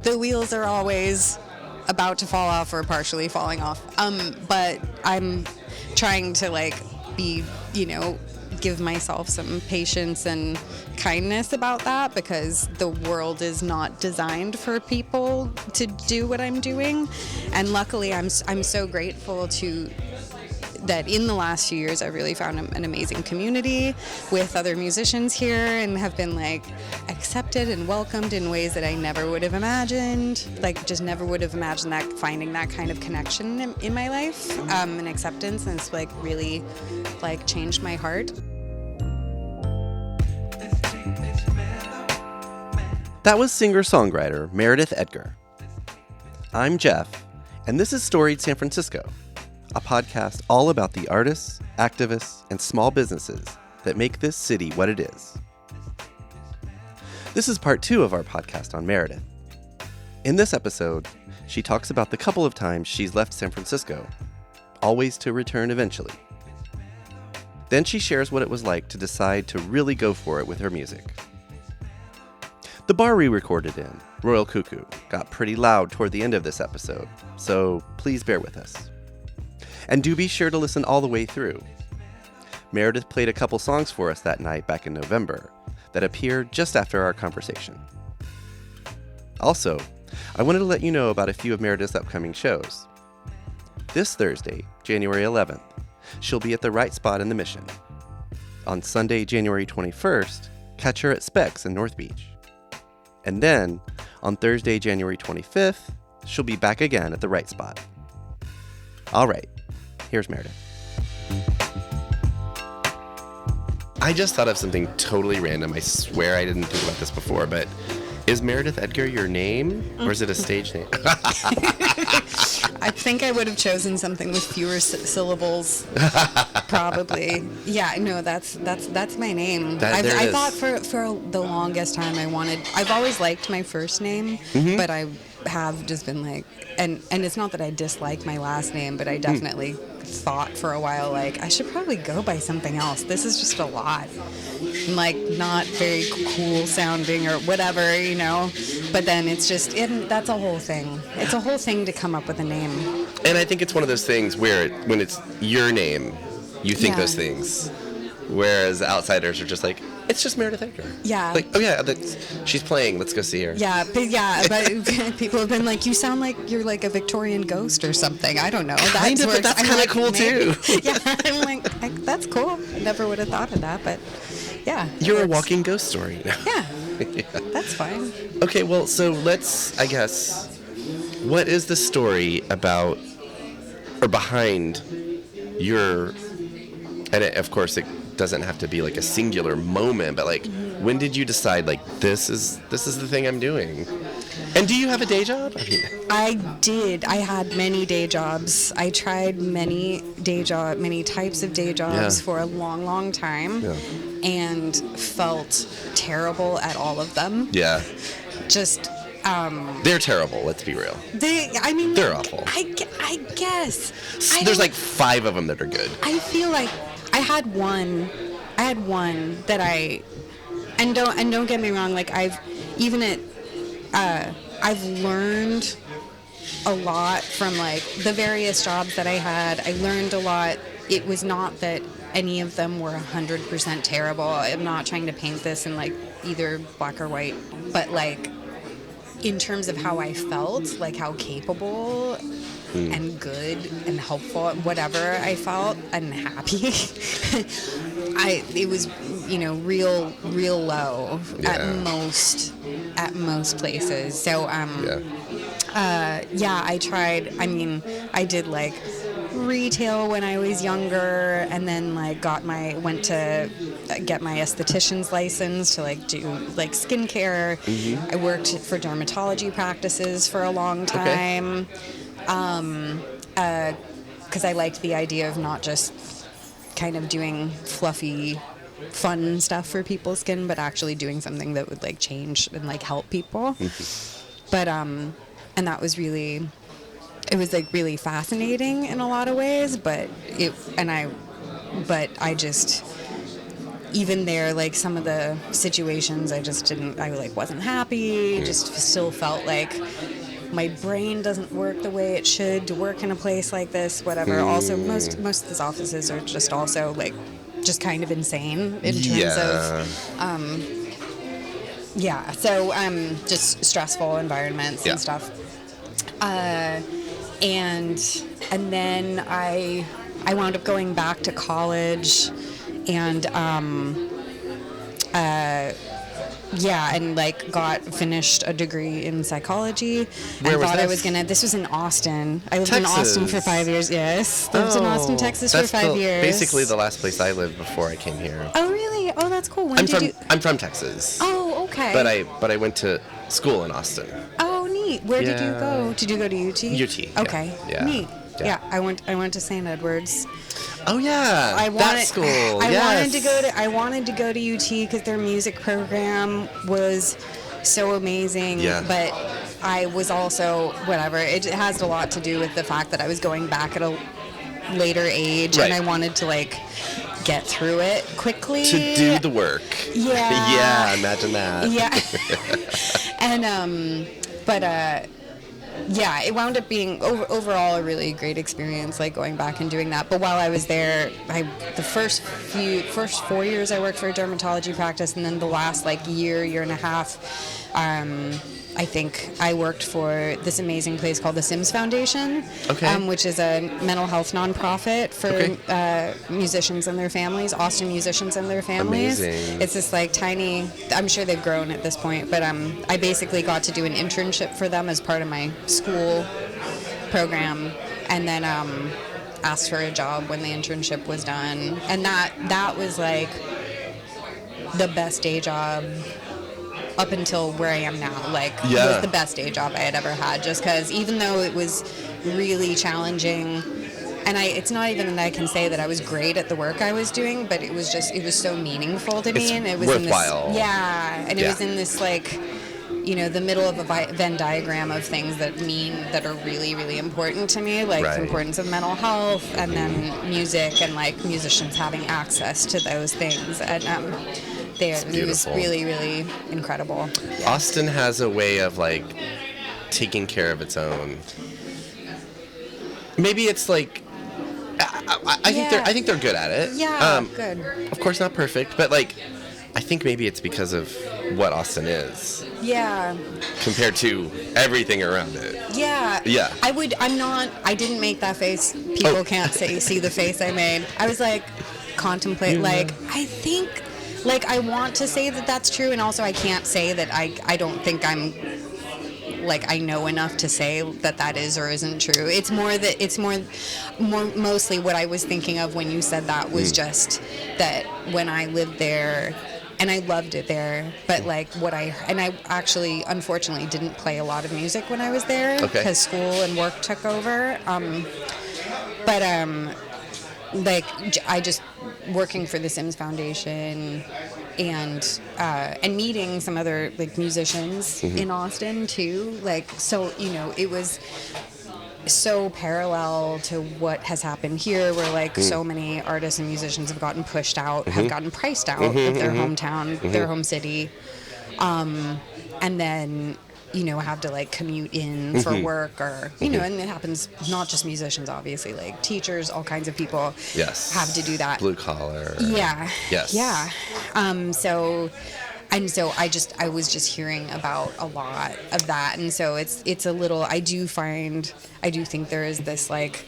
the wheels are always about to fall off or partially falling off. But I'm trying to like be, give myself some patience and kindness about that, because the world is not designed for people to do what I'm doing. And luckily I'm so grateful that in the last few years I've really found an amazing community with other musicians here, and have been like accepted and welcomed in ways that I never would have imagined. Like just never would have imagined that, finding that kind of connection in my life, and acceptance, and it's like really like changed my heart. That was singer-songwriter Meredith Edgar. I'm Jeff, and this is Storied San Francisco, a podcast all about the artists, activists, and small businesses that make this city what it is. This is part 2 of our podcast on Meredith. In this episode, she talks about the couple of times she's left San Francisco, always to return eventually. Then she shares what it was like to decide to really go for it with her music. The bar we recorded in, Royal Cuckoo, got pretty loud toward the end of this episode, so please bear with us. And do be sure to listen all the way through. Meredith played a couple songs for us that night back in November that appeared just after our conversation. Also, I wanted to let you know about a few of Meredith's upcoming shows. This Thursday, January 11th, she'll be at the Right Spot in the Mission. On Sunday, January 21st, catch her at Specs in North Beach. And then, on Thursday, January 25th, she'll be back again at the Right Spot. All right, here's Meredith. I just thought of something totally random. I swear I didn't think about this before, but is Meredith Edgar your name, or is it a stage name? I think I would have chosen something with fewer syllables, probably. Yeah, no, that's my name. I thought for the longest time I've always liked my first name, but I have just been like, and it's not that I dislike my last name, but I definitely thought for a while like I should probably go by something else. This is just a lot, like not very cool sounding or whatever, but then it's just that's a whole thing. It's a whole thing to come up with a name. And I think it's one of those things where when it's your name, you think those things, whereas outsiders are just like, it's just Meredith Edgar. Yeah. Like, oh yeah, she's playing. Let's go see her. Yeah, but people have been like, you sound like you're like a Victorian ghost or something. I don't know. But that's kind of cool too. Yeah, I'm like, that's cool. I never would have thought of that, but yeah. You're a walking ghost story now. Yeah, that's fine. Okay, well, so let's, I guess, what is the story about or behind your, and of course it doesn't have to be like a singular moment, but like when did you decide like this is the thing I'm doing? And do you have a day job? I did. I had many day jobs. I tried many types of day jobs for a long time, and felt terrible at all of them. Yeah. Just they're terrible, let's be real. They're awful. I guess. There's like 5 of them that are good. I feel like I had one that and don't get me wrong, like I've learned a lot from like the various jobs that I had. I learned a lot. It was not that any of them were 100% terrible. I'm not trying to paint this in like either black or white, but like in terms of how I felt, like how capable and good and helpful, whatever I felt, and happy. It was, real low at most places. So, I tried. I did like retail when I was younger, and then like went to get my esthetician's license to like do like skincare. I worked for dermatology practices for a long time. Because I liked the idea of not just kind of doing fluffy, fun stuff for people's skin, but actually doing something that would like change and like help people. But and that was really, it was like really fascinating in a lot of ways. But even there, like some of the situations I like wasn't happy, just still felt like my brain doesn't work the way it should to work in a place like this, whatever. Also, most of these offices are just also like just kind of insane in terms of so just stressful environments and stuff. And then I wound up going back to college, and and like finished a degree in psychology. Where I was thought this? I was gonna. This was in Austin. I lived in Texas. Austin for 5 years. Yes, lived in Austin, Texas for 5 years. Basically the last place I lived before I came here. Oh really? Oh, that's cool. When I'm from Texas. Oh, okay. But I went to school in Austin. Oh, neat. Where did you Yeah. go? Did you go to UT? UT. Okay. Yeah. Neat. Yeah. Yeah, I went to St. Edward's. Oh yeah, that school. I wanted to go to UT because their music program was so amazing. Yeah. But I was also whatever. It has a lot to do with the fact that I was going back at a later age, Right. and I wanted to like get through it quickly. To do the work. Yeah. Yeah, imagine that. Yeah. And yeah, it wound up being overall a really great experience, like going back and doing that. But while I was there, the first 4 years I worked for a dermatology practice, and then the last like year and a half, I think I worked for this amazing place called the Sims Foundation, which is a mental health nonprofit for musicians and their families, Austin musicians and their families. Amazing. It's this like tiny, I'm sure they've grown at this point, but I basically got to do an internship for them as part of my school program, and then asked for a job when the internship was done, and that was like the best day job up until where I am now. Like, was the best day job I had ever had, just because even though it was really challenging, and it's not even that I can say that I was great at the work I was doing, but it was so meaningful to me, and it was worthwhile. in this, and it was in this like, the middle of a Venn diagram of things that are really, really important to me, like the importance of mental health, and then music, and like musicians having access to those things, and it was really, really incredible. Yeah. Austin has a way of like taking care of its own. Maybe it's like I think they're good at it. Yeah, good. Of course, not perfect, but like I think maybe it's because of what Austin is. Yeah. Compared to everything around it. Yeah. Yeah. I didn't make that face. People can't see the face I made. I was like, contemplate, like, I think, like, I want to say that that's true, and also I can't say that I don't think I'm, like, I know enough to say that is or isn't true. It's more mostly what I was thinking of when you said that was just that when I lived there, and I loved it there, but like I actually unfortunately didn't play a lot of music when I was there because school and work took over. Like I just working for the Sims Foundation and meeting some other like musicians in Austin too. Like, so, it was so parallel to what has happened here, where like so many artists and musicians have gotten pushed out, have gotten priced out of their hometown, their home city, and then have to like commute in for work, or and it happens, not just musicians, obviously, like teachers, all kinds of people have to do that, blue collar. So I was just hearing about a lot of that, and so it's a little, I do think there is this like,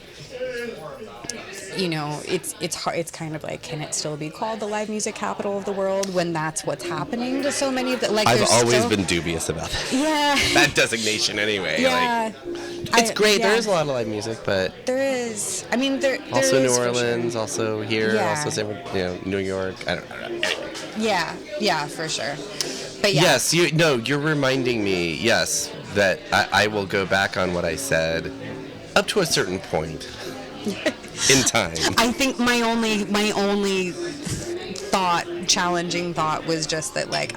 it's hard, it's kind of like, can it still be called the live music capital of the world when that's what's happening to so many of the, like, I've always been dubious about that. Yeah. That designation anyway. Yeah. Like, it's great. There is a lot of live music, but there is. I mean, there also is New Orleans, also here, also New York. I don't know. Anyway. Yeah, for sure. But yeah. Yes, you're reminding me. Yes, that I will go back on what I said up to a certain point in time. I think my only challenging thought was just that, like,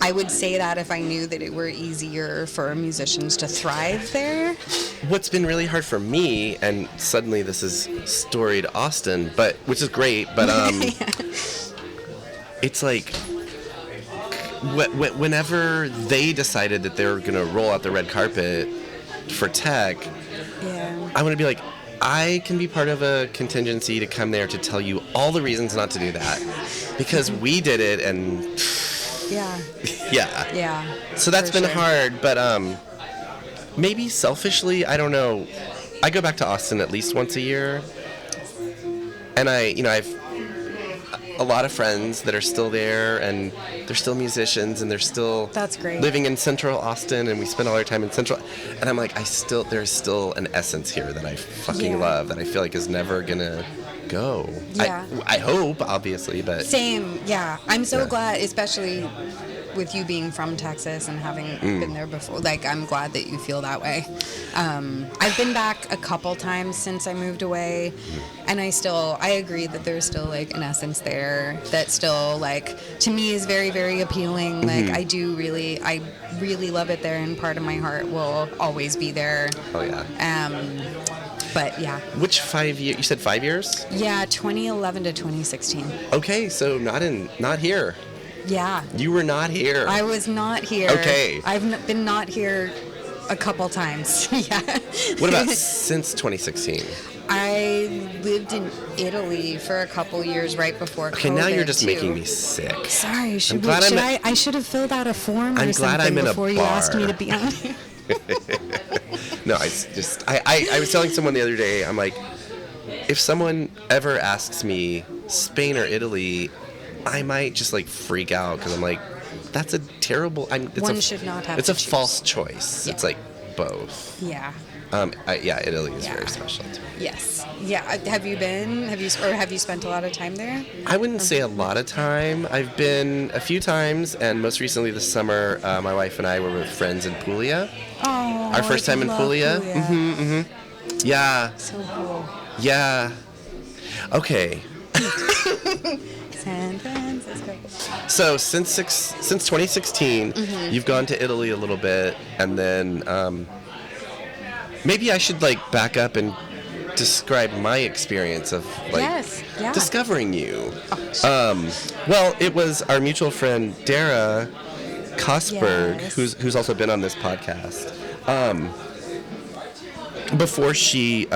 I would say that if I knew that it were easier for musicians to thrive there. What's been really hard for me, and suddenly this is storied Austin, but which is great, but it's like whenever they decided that they were going to roll out the red carpet for tech, I want to be like, I can be part of a contingency to come there to tell you all the reasons not to do that, because we did it, and yeah. So that's been hard, but maybe selfishly, I don't know. I go back to Austin at least once a year, and I've a lot of friends that are still there, and they're still musicians, and they're still living in Central Austin, and we spend all our time in Central. And I'm like, there's still an essence here that I fucking love, that I feel like is never gonna go. I hope, obviously, but same. I'm so glad, especially with you being from Texas and having been there before. Like, I'm glad that you feel that way. I've been back a couple times since I moved away, and I agree that there's still like an essence there that still, like, to me is very, very appealing. Like, I really love it there, and part of my heart will always be there. Oh yeah. But yeah. Which 5 years? You said 5 years? Yeah, 2011 to 2016. Okay, so not here. Yeah. You were not here. I was not here. Okay. I've been not here a couple times. Yeah. What about since 2016? I lived in Italy for a couple years right before COVID. Okay, now you're just making me sick. Sorry, I should have filled out a form or something before you asked me to be on here. No, I was telling someone the other day, I'm like, if someone ever asks me Spain or Italy, I might just like freak out, because I'm like, that's a terrible. One should not have. It's to a choose. false choice. Yeah. It's like both. Yeah. Italy is very special to me. Yes. Yeah. Have you spent a lot of time there? I wouldn't say a lot of time. I've been a few times, and most recently this summer, my wife and I were with friends in Puglia. Oh. Our first time in Puglia. Yeah. So cool. Yeah. Okay. San Francisco. So since 2016, you've gone to Italy a little bit, and then maybe I should like back up and describe my experience of like discovering you. Well, it was our mutual friend Dara Kosberg, who's also been on this podcast. Before she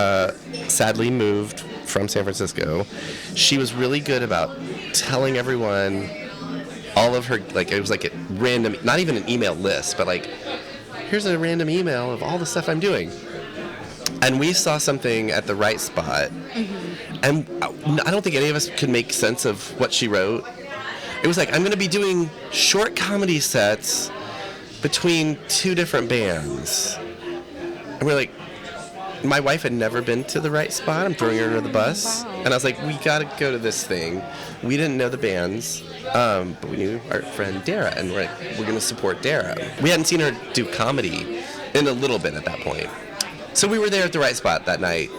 sadly moved from San Francisco, she was really good about telling everyone all of her, like, it was like a random, not even an email list, but like, here's a random email of all the stuff I'm doing. And we saw something at the right spot, and I don't think any of us could make sense of what she wrote. It was like, I'm going to be doing short comedy sets between two different bands. And we're like, my wife had never been to the right spot. I'm throwing her under the bus. Wow. And I was like, we got to go to this thing. We didn't know the bands, but we knew our friend Dara, and we're like, we're going to support Dara. We hadn't seen her do comedy in a little bit at that point. So we were there at the right spot that night.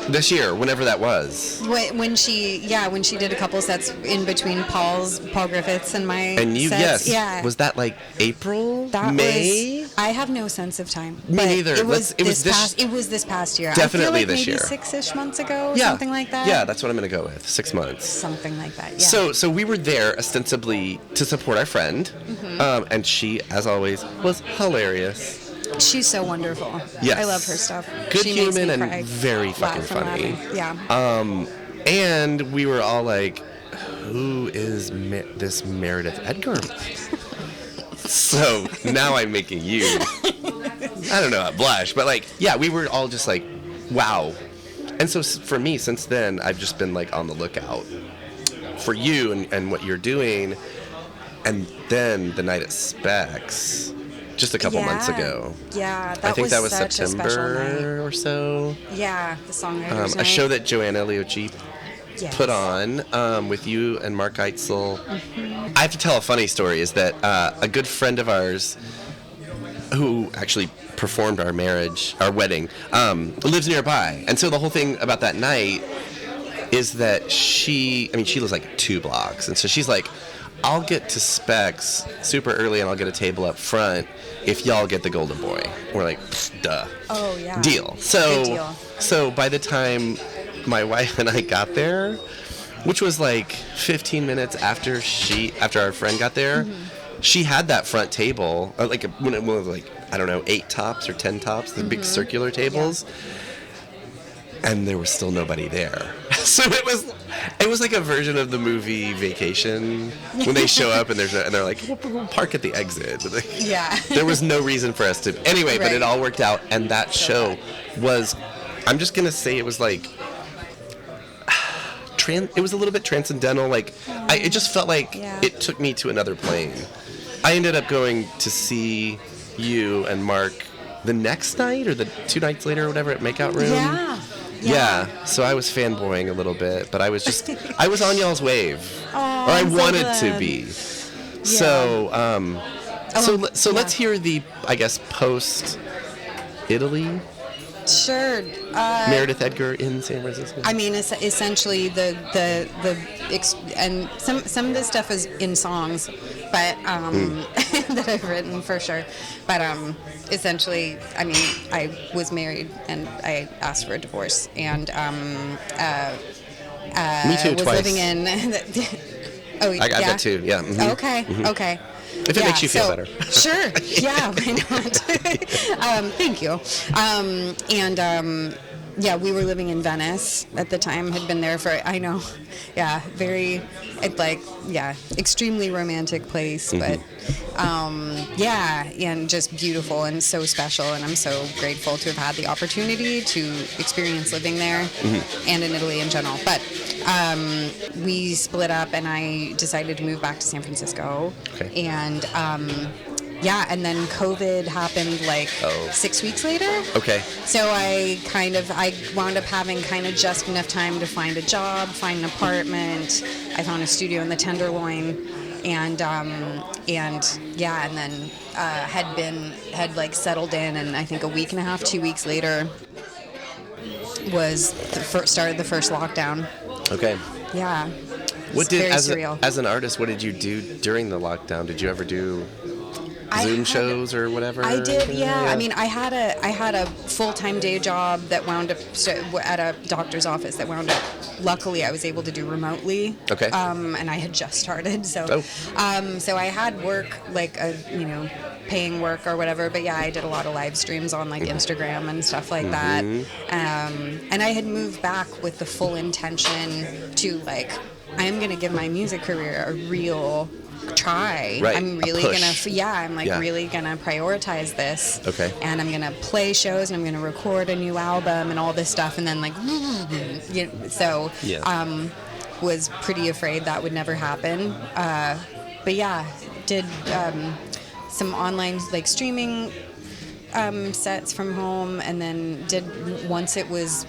This year, whenever that was. When she did a couple sets in between Paul Griffiths and my sets. Yes. Was that like April? May? I have no sense of time. Me neither. It was this past year. Definitely I feel like this year. Maybe 6-ish months ago, something like that. Yeah, that's what I'm going to go with. 6 months. Something like that, yeah. So we were there ostensibly to support our friend, and she, as always, was hilarious. She's so wonderful. Yes. I love her stuff. Good she human makes me and cry. very fucking funny. Yeah. And we were all like, who is this Meredith Edgar? So now I'm making you, I don't know, I blush, but like, yeah, we were all just like, wow. And so for me, since then, I've just been like on the lookout for you and what you're doing. And then the night at Specs, just a couple months ago. Yeah, I think that was such September or so. Yeah, the Songwriter a show that Joanna Leochi put on with you and Mark Eitzel. I have to tell a funny story, is that a good friend of ours who actually performed our wedding, lives nearby. And so the whole thing about that night is that she lives like 2 blocks. And so she's like, I'll get to specs super early and I'll get a table up front if y'all get the Golden Boy. We're like, duh. Oh, yeah. Deal. Good deal. So by the time my wife and I got there, which was like 15 minutes after our friend got there, she had that front table, like when it was like, I don't know, 8 tops or 10 tops, the big circular tables. Yeah. And there was still nobody there. So it was like a version of the movie Vacation when they show up and they're like, we'll park at the exit. Yeah. There was no reason for us to. Anyway, but it all worked out. And that show was, I'm just going to say it was like, it was a little bit transcendental. Like, it just felt like it took me to another plane. I ended up going to see you and Mark the next night or the 2 nights later or whatever at Makeout Room. Yeah, so I was fanboying a little bit, but I was just, I was on y'all's wave. Oh, or I wanted so to be. Yeah. So let's hear the, I guess, post-Italy. Sure. Meredith Edgar in San Francisco. I mean, essentially and some of this stuff is in songs, but that I've written for sure. But essentially, I mean, I was married and I asked for a divorce, and me too, was twice. living in. I got that too. Yeah. Mm-hmm. Okay. If it makes you feel better. Sure. Yeah, why not? Thank you. We were living in Venice at the time, had been there for, I know, extremely romantic place, but, and just beautiful and so special, and I'm so grateful to have had the opportunity to experience living there and in Italy in general. But we split up, and I decided to move back to San Francisco, and then COVID happened 6 weeks later. Okay. So I wound up having kind of just enough time to find a job, find an apartment. I found a studio in the Tenderloin, and then had settled in, and I think a week and a half, 2 weeks later was started the first lockdown. Okay. Yeah. Surreal. As an artist, what did you do during the lockdown? Did you ever do Zoom shows or whatever? I did, yeah. I mean, I had a full-time day job that wound up at a doctor's office that wound up. Luckily, I was able to do remotely. Okay. And I had just started, so so I had work paying work or whatever. But yeah, I did a lot of live streams on Instagram and stuff like that. And I had moved back with the full intention to I am gonna give my music career a real try. Right. I'm really really gonna prioritize this. Okay. And I'm gonna play shows, and I'm gonna record a new album and all this stuff, and then was pretty afraid that would never happen. But yeah, did some online streaming sets from home, and then once it was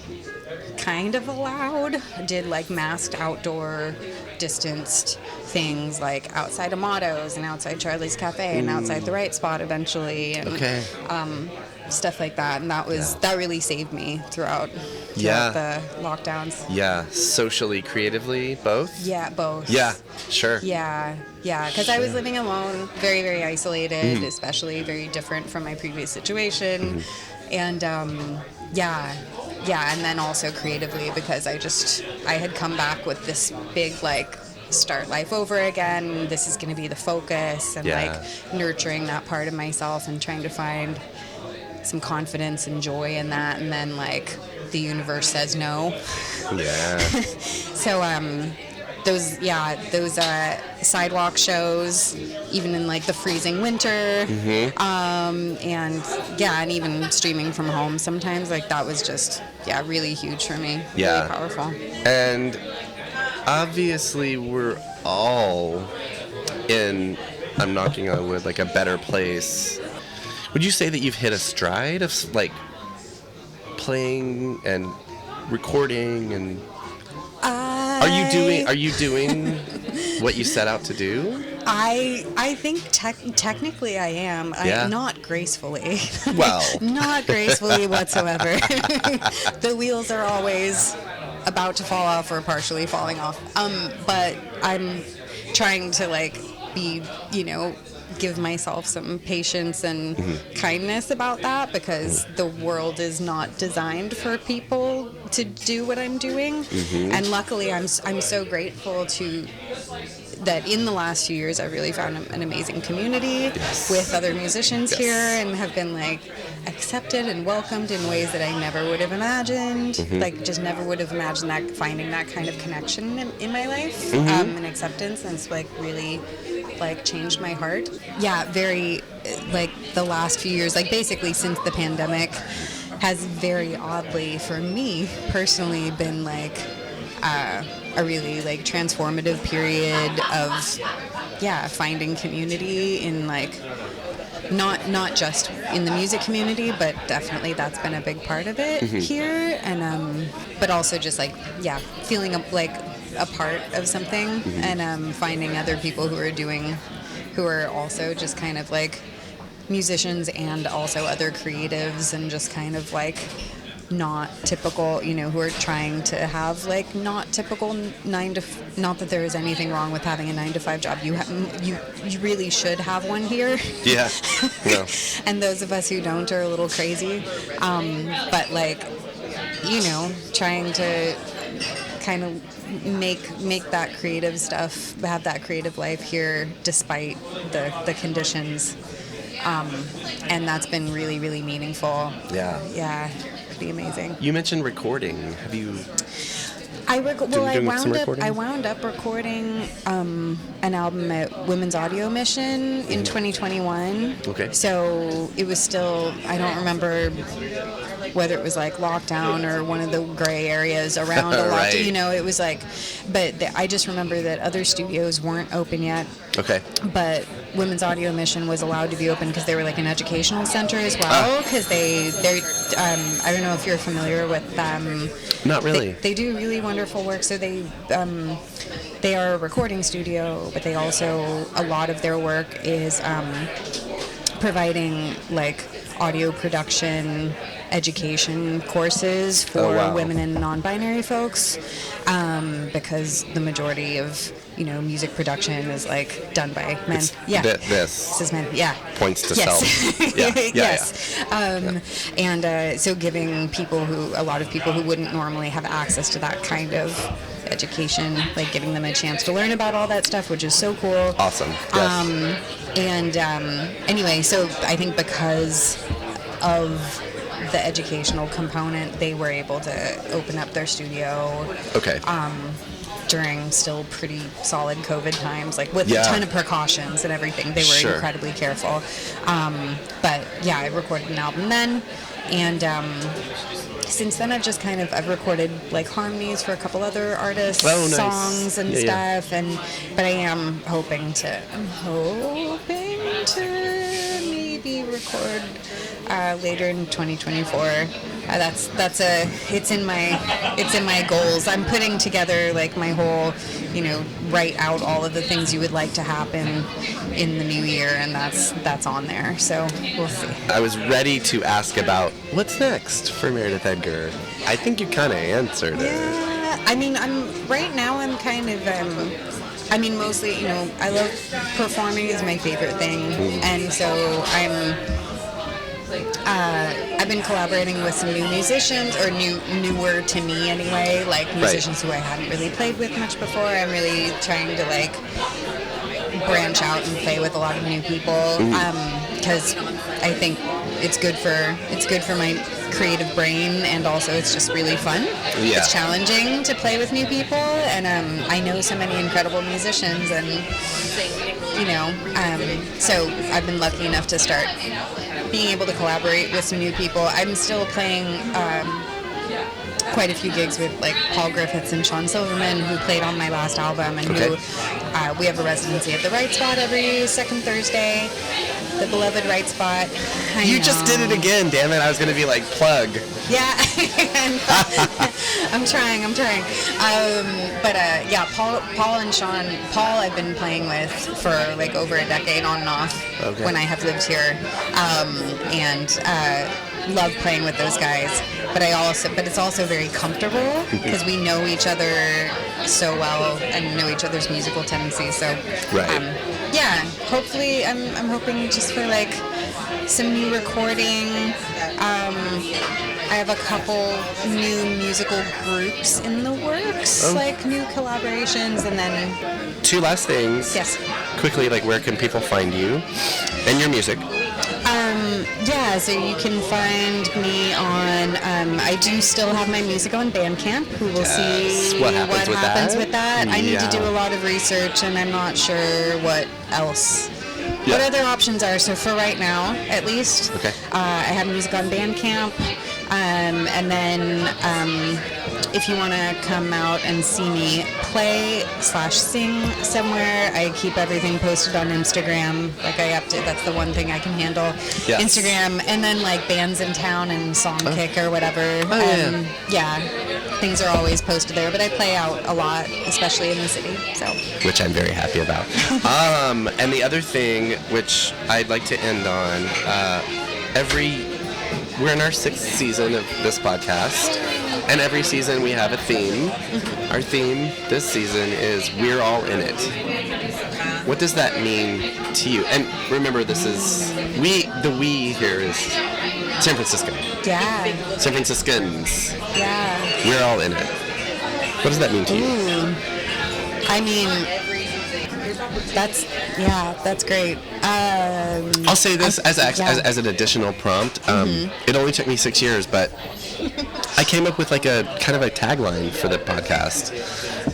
kind of allowed, did masked outdoor distanced things outside Amato's and outside Charlie's Cafe and outside the Right Spot eventually, and stuff like that, and that really saved me throughout the lockdowns. Yeah, socially, creatively, both? Yeah, both. Yeah, sure. Yeah, because I was living alone, very, very isolated, especially very different from my previous situation, and and then also creatively, because I had come back with this big start life over again, this is going to be the focus, and nurturing that part of myself and trying to find some confidence and joy in that, and then the universe says no. Yeah. So those sidewalk shows, even in the freezing winter, and even streaming from home sometimes, that was just really huge for me. Really powerful. And obviously we're all in, I'm knocking on wood, a better place. Would you say that you've hit a stride of playing and recording, and are you doing what you set out to do? I think technically I am. Not gracefully. Well. Not gracefully whatsoever. The wheels are always about to fall off or partially falling off. But trying to like be, give myself some patience and kindness about that, because the world is not designed for people to do what I'm doing. And luckily I'm so grateful that in the last few years I've really found an amazing community with other musicians here, and have been like accepted and welcomed in ways that I never would have imagined. Like just never would have imagined that, finding that kind of connection in my life, and acceptance, and it's like really like changed my heart. Yeah, very like the last few years, like basically since the pandemic, has very oddly for me personally been like a really like transformative period of finding community in like not just in the music community, but definitely that's been a big part of it here, and but also just like feeling like a part of something, and finding other people who are also just kind of like musicians and also other creatives, and just kind of like not typical, who are trying to have like not typical not that there is anything wrong with having a 9-to-5 job. You really should have one here. Yeah. No. And those of us who don't are a little crazy. But like, trying to kind of make that creative stuff, have that creative life here despite the conditions. And that's been really, really meaningful. Yeah. Pretty amazing. You mentioned recording. Have you? I wound up recording an album at Women's Audio Mission in 2021. Okay. So it was still, I don't remember whether it was like lockdown or one of the gray areas around a lot. It was like, but I just remember that other studios weren't open yet. Okay. But Women's Audio Mission was allowed to be open because they were like an educational center as well. Because they're I don't know if you're familiar with them. Not really. They do really wonderful work. So they are a recording studio, but they also, a lot of their work is providing like audio production education courses for women and non-binary folks, because the majority of music production is like done by men. This is men. Yeah. Points to self. Yes. And so giving a lot of people who wouldn't normally have access to that kind of education, like giving them a chance to learn about all that stuff, which is so cool. Awesome. Yes. Anyway, so I think because of the educational component, they were able to open up their studio. Okay. During still pretty solid COVID times, like with a ton of precautions and everything. They were incredibly careful. But yeah, I recorded an album then, and since then I've recorded like harmonies for a couple other artists, songs and stuff, but I am hoping to maybe record later in 2024. It's in my goals. I'm putting together like my whole, write out all of the things you would like to happen in the new year, and that's on there. So we'll see. I was ready to ask about what's next for Meredith Edgar. I think you kind of answered it. Yeah, I mean, I'm kind of mostly, I love performing is my favorite thing, and so I've been collaborating with some new musicians, or newer to me anyway, like musicians who I hadn't really played with much before. I'm really trying to like branch out and play with a lot of new people, because I think it's good for my creative brain, and also it's just really fun. Yeah. It's challenging to play with new people, and I know so many incredible musicians, and so I've been lucky enough to start being able to collaborate with some new people. I'm still playing quite a few gigs with like Paul Griffiths and Sean Silverman, who played on my last album, and who we have a residency at the Right Spot every second Thursday. The beloved Right Spot. You just did it again, damn it. I was going to be like, plug. Yeah. I'm trying. Paul and Sean, Paul I've been playing with for like over a decade on and off when I have lived here. love playing with those guys. But it's also very comfortable because we know each other so well and know each other's musical tendencies. So, Right. yeah, hopefully I'm hoping just for like some new recording. I have a couple new musical groups in the works, like new collaborations, and then 2 last things. yes. Quickly, like where can people find you and your music? Yeah, so you can find me on, I do still have my music on Bandcamp. We will see What happens with that? I need to Yeah. do a lot of research, and I'm not sure what else. Yeah. What other options are. So for right now, at least, Okay. I have music on Bandcamp. And then if you want to come out and see me play/sing somewhere, I keep everything posted on Instagram. Like I update, that's the one thing I can handle. Yes. Instagram, and then like bands in town and Songkick or whatever. Yeah, things are always posted there. But I play out a lot, especially in the city. So. Which I'm very happy about. And the other thing, which I'd like to end on, we're in our 6th season of this podcast, and every season we have a theme. Our theme this season is "We're All in It." What does that mean to you? And remember, this is the we here is San Francisco. Yeah. San Franciscans. Yeah. We're all in it. What does that mean to you? Ooh. I mean, that's great. I'll say this as an additional prompt. It only took me 6 years, but I came up with like a kind of a tagline for the podcast,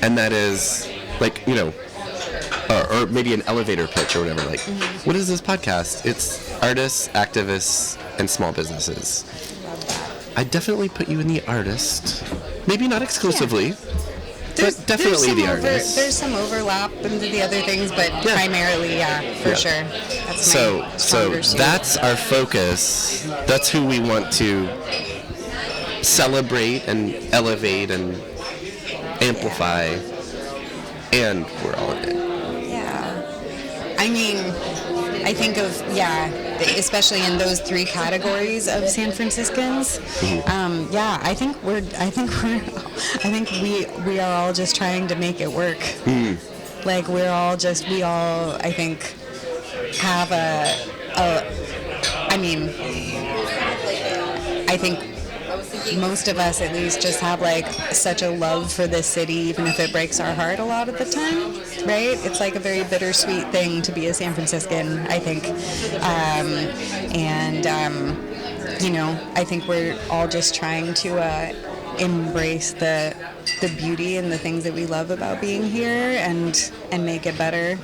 and that is like, you know, or maybe an elevator pitch or whatever. Like, what is this podcast? It's artists, activists, and small businesses. I definitely put you in the artist, maybe not exclusively. But definitely the artist. There's some overlap into the other things, but primarily, for sure. That's my stronger suit. That's our focus. That's who we want to celebrate and elevate and amplify. And we're all in it. Yeah. I mean, I think of, especially in those 3 categories of San Franciscans. I think we are all just trying to make it work. Like we all, I think, have I think most of us at least just have like such a love for this city, even if it breaks our heart a lot of the time, right? It's like a very bittersweet thing to be a San Franciscan, I think. I think we're all just trying to embrace the beauty and the things that we love about being here and make it better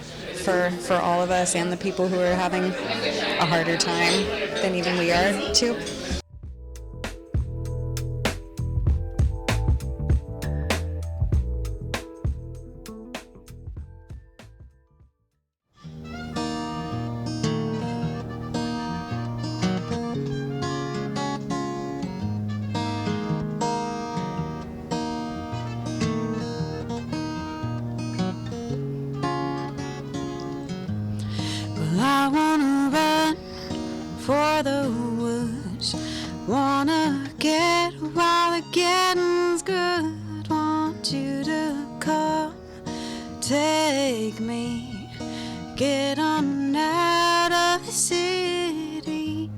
for all of us and the people who are having a harder time than even we are too. I wanna run for the woods, wanna get while the getting's good, want you to come take me, get on out of the city,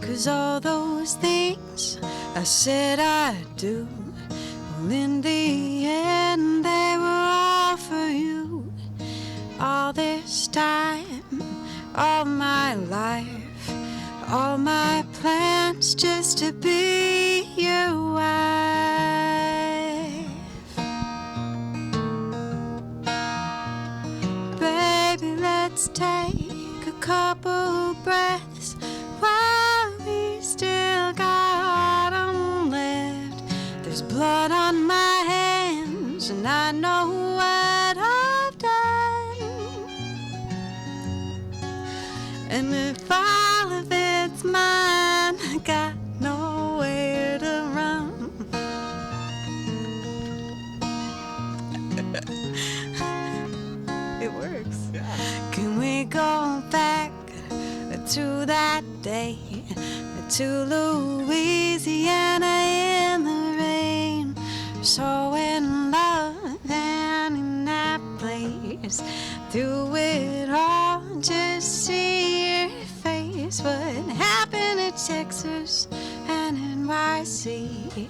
'cause all those things I said I'd do, well in the end they were all for you. All this time, all my life, all my plans just to be your wife. Baby, let's take a couple breaths while we still got autumn left. There's blood on my hands and I know what I've done. And if all of it's mine, I got nowhere to run. It works. Can we go back to that day, to Louisiana in the rain. So in love and in that place, through it all, just see your face. What happened in Texas and NYC?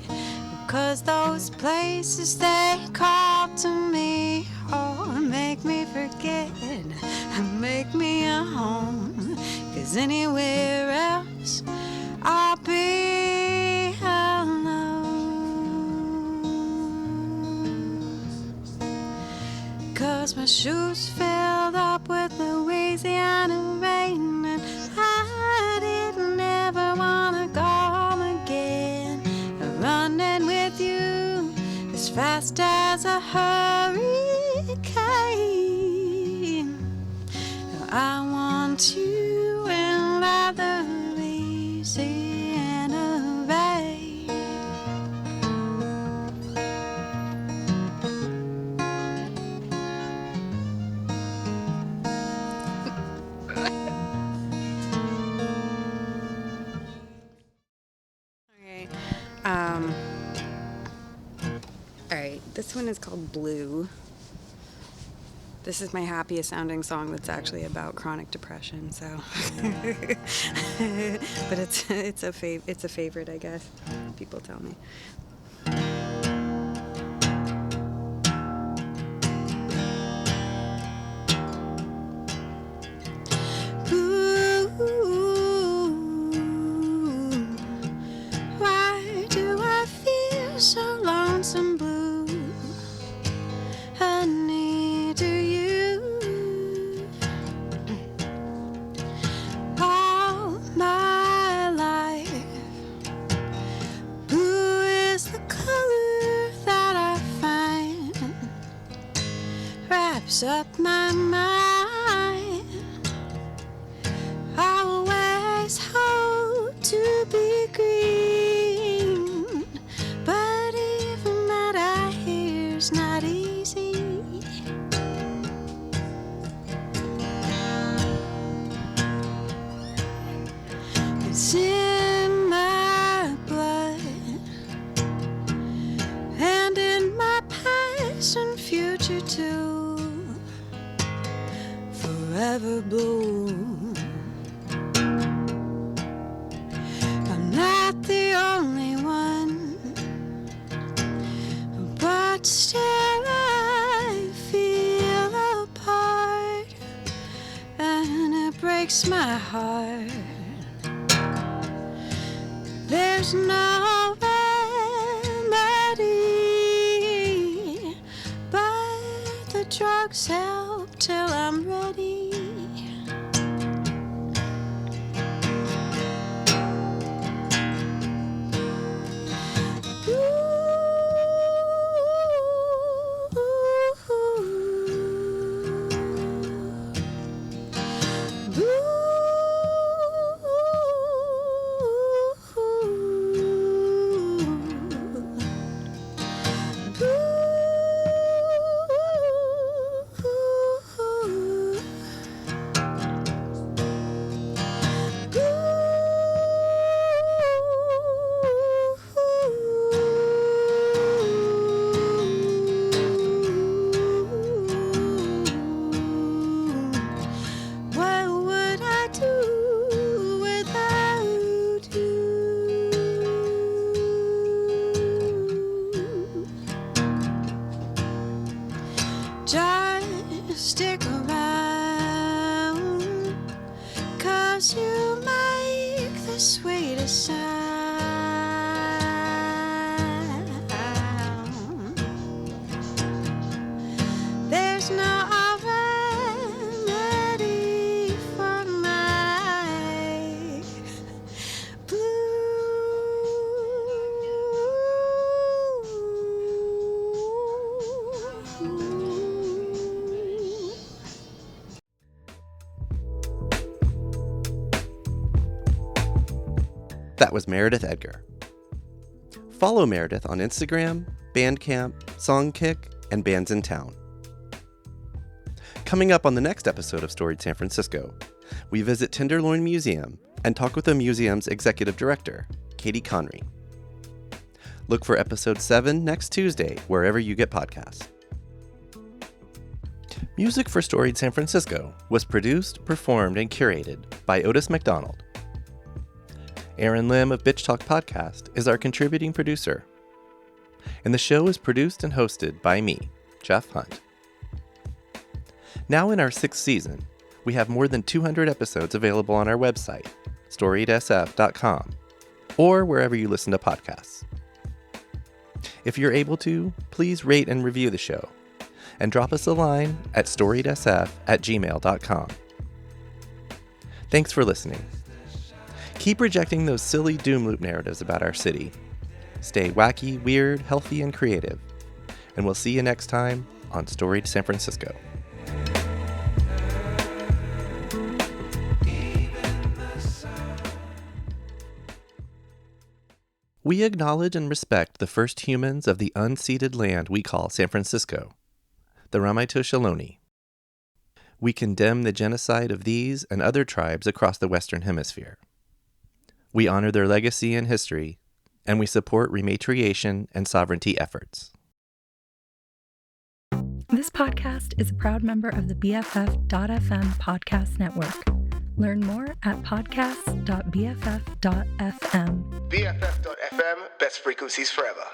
Cause those places they call to me, oh, make me forget and make me a home. Cause anywhere else I'll be alone. Cause my shoes filled up with Louisiana rain, and I didn't ever wanna go home again. Running with you as fast as a hurricane. I want you in leather Louisiana rain. All right, this one is called Blue. This is my happiest sounding song that's actually about chronic depression, so. But it's a favorite, I guess. People tell me. Ooh, why do I feel so lonesome blue? Honey, do you? All my life, blue is the color that I find, wraps up my mind. I always hope to be green, but even that I hear's not easy. It's in my blood and in my past and future too. Forever blue. I'm not the only one, but still I feel a part, and it breaks my heart. There's no remedy, but the drugs help till I'm ready. Just stick around, 'cause you make the sweetest sound. There's no remedy for my blue. That was Meredith Edgar. Follow Meredith on Instagram, Bandcamp, Songkick, and Bands in Town. Coming up on the next episode of Storied San Francisco, we visit Tenderloin Museum and talk with the museum's executive director, Katie Conry. Look for episode 7 next Tuesday, wherever you get podcasts. Music for Storied San Francisco was produced, performed, and curated by Otis McDonald. Aaron Lim of Bitch Talk Podcast is our contributing producer. And the show is produced and hosted by me, Jeff Hunt. Now in our 6th season, we have more than 200 episodes available on our website, storiedsf.com, or wherever you listen to podcasts. If you're able to, please rate and review the show, and drop us a line at storiedsf@gmail.com. Thanks for listening. Keep rejecting those silly doom loop narratives about our city. Stay wacky, weird, healthy, and creative. And we'll see you next time on Storied San Francisco. We acknowledge and respect the first humans of the unceded land we call San Francisco, the Ramaytush Ohlone. We condemn the genocide of these and other tribes across the Western Hemisphere. We honor their legacy and history, and we support rematriation and sovereignty efforts. This podcast is a proud member of the BFF.FM podcast network. Learn more at podcasts.bff.fm. BFF.FM, best frequencies forever.